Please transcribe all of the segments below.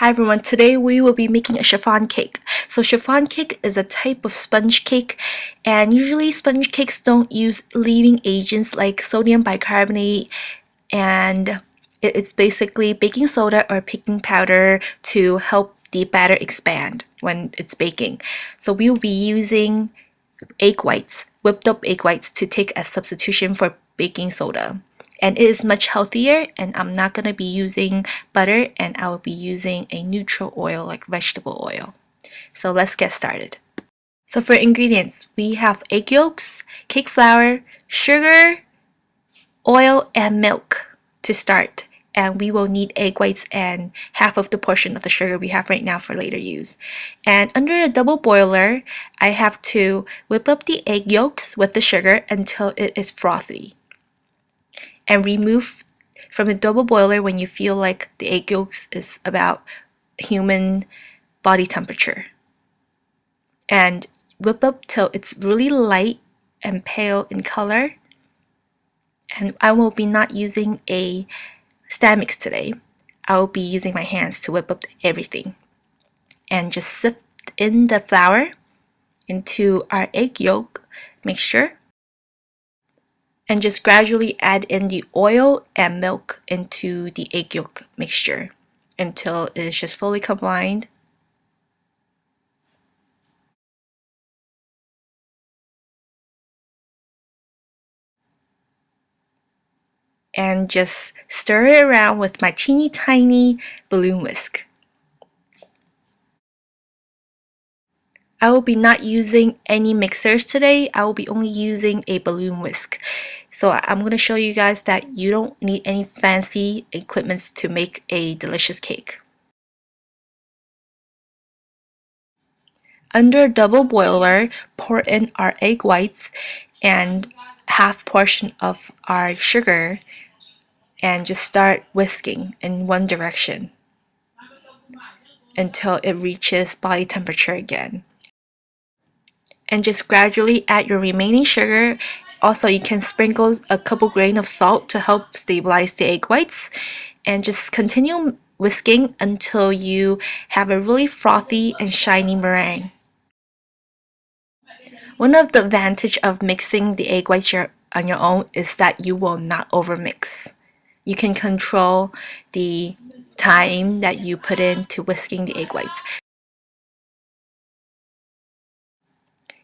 Hi everyone, today we will be making a chiffon cake. So chiffon cake is a type of sponge cake, and usually sponge cakes don't use leaving agents like sodium bicarbonate, and it's basically baking soda or baking powder to help the batter expand when it's baking. So we will be using egg whites, whipped up egg whites, to take as substitution for baking soda. And it is much healthier, and I'm not going to be using butter, and I will be using a neutral oil like vegetable oil. So let's get started. So for ingredients, we have egg yolks, cake flour, sugar, oil, and milk to start. And we will need egg whites and half of the portion of the sugar we have right now for later use. And under a double boiler, I have to whip up the egg yolks with the sugar until it is frothy. And remove from the double boiler when you feel like the egg yolks is about human body temperature. And whip up till it's really light and pale in color. And I will be not using a stand mix today. I will be using my hands to whip up everything. And just sift in the flour into our egg yolk mixture. And just gradually add in the oil and milk into the egg yolk mixture until it is just fully combined. And just stir it around with my teeny tiny balloon whisk. I will be not using any mixers today. I will be only using a balloon whisk. So I'm going to show you guys that you don't need any fancy equipments to make a delicious cake. Under double boiler, pour in our egg whites and half portion of our sugar, and just start whisking in one direction until it reaches body temperature again. And just gradually add your remaining sugar. Also, you can sprinkle a couple grains of salt to help stabilize the egg whites, and just continue whisking until you have a really frothy and shiny meringue. One of the advantage of mixing the egg whites on your own is that you will not overmix. You can control the time that you put into whisking the egg whites.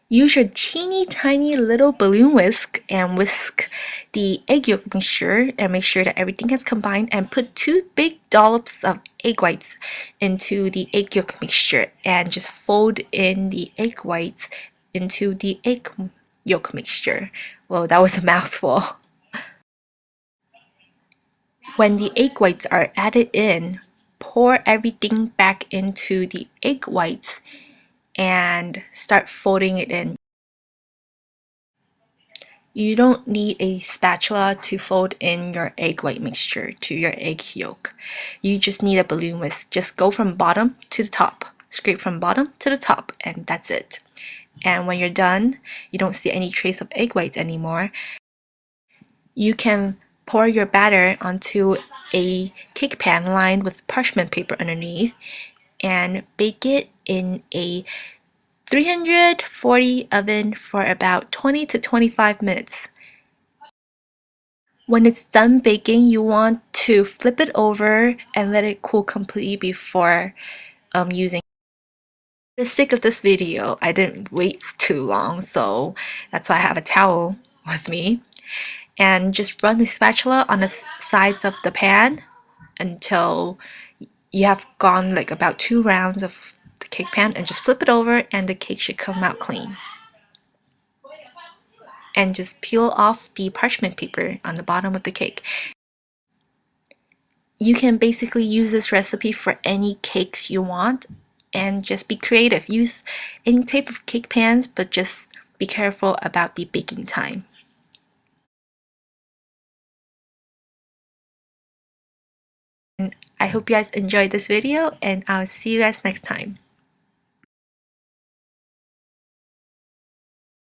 Use your teeny tiny little balloon whisk and whisk the egg yolk mixture and make sure that everything has combined, and put 2 big dollops of egg whites into the egg yolk mixture and just fold in the egg whites into the egg yolk mixture. Well, that was a mouthful. When the egg whites are added in, pour everything back into the egg whites and start folding it in. You don't need a spatula to fold in your egg white mixture to your egg yolk. You just need a balloon whisk. Just go from bottom to the top. Scrape from bottom to the top, and that's it. And when you're done, you don't see any trace of egg whites anymore. You can pour your batter onto a cake pan lined with parchment paper underneath and bake it in a 340 oven for about 20 to 25 minutes. When it's done baking, you want to flip it over and let it cool completely before using. For the sake of this video, I didn't wait too long, so that's why I have a towel with me. And just run the spatula on the sides of the pan until you have gone like about 2 rounds of the cake pan, and just flip it over and the cake should come out clean. And just peel off the parchment paper on the bottom of the cake. You can basically use this recipe for any cakes you want, and just be creative. Use any type of cake pans, but just be careful about the baking time. And I hope you guys enjoyed this video, and I'll see you guys next time.